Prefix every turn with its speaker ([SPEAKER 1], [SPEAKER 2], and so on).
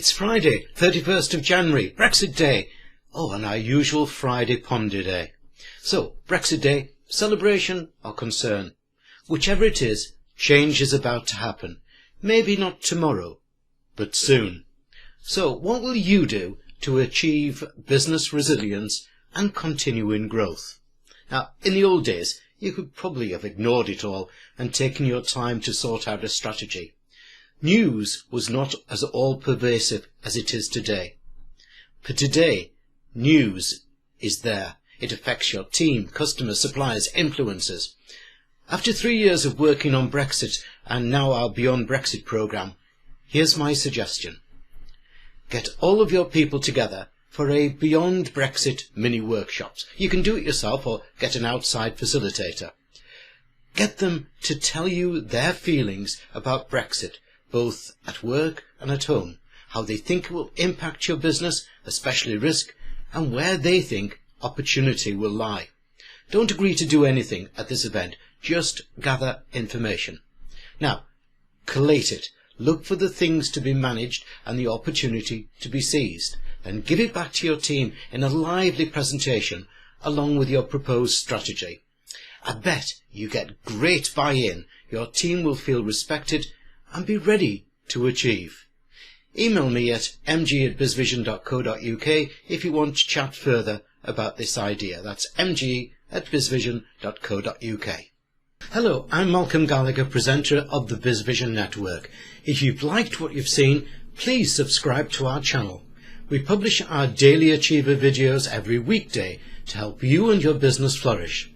[SPEAKER 1] It's Friday, 31st of January, Brexit Day. Oh, and our usual Friday Ponder Day. So, Brexit Day, celebration or concern? Whichever it is, change is about to happen. Maybe not tomorrow, but soon. So, what will you do to achieve business resilience and continuing growth? Now, in the old days, you could probably have ignored it all and taken your time to sort out a strategy. News was not as all-pervasive as it is today. But today, news is there. It affects your team, customers, suppliers, influencers. After 3 years of working on Brexit and now our Beyond Brexit programme, here's my suggestion. Get all of your people together for a Beyond Brexit mini workshops. You can do it yourself or get an outside facilitator. Get them to tell you their feelings about Brexit, both at work and at home, how they think it will impact your business, especially risk, and where they think opportunity will lie. Don't agree to do anything at this event, just gather information. Now, collate it. Look for the things to be managed and the opportunity to be seized, and give it back to your team in a lively presentation along with your proposed strategy. I bet you get great buy-in, your team will feel respected and be ready to achieve. Email me at mg@bizvision.co.uk if you want to chat further about this idea. That's mg@bizvision.co.uk. Hello, I'm Malcolm Gallagher, presenter of the BizVision Network. If you've liked what you've seen, please subscribe to our channel. We publish our Daily Achiever videos every weekday to help you and your business flourish.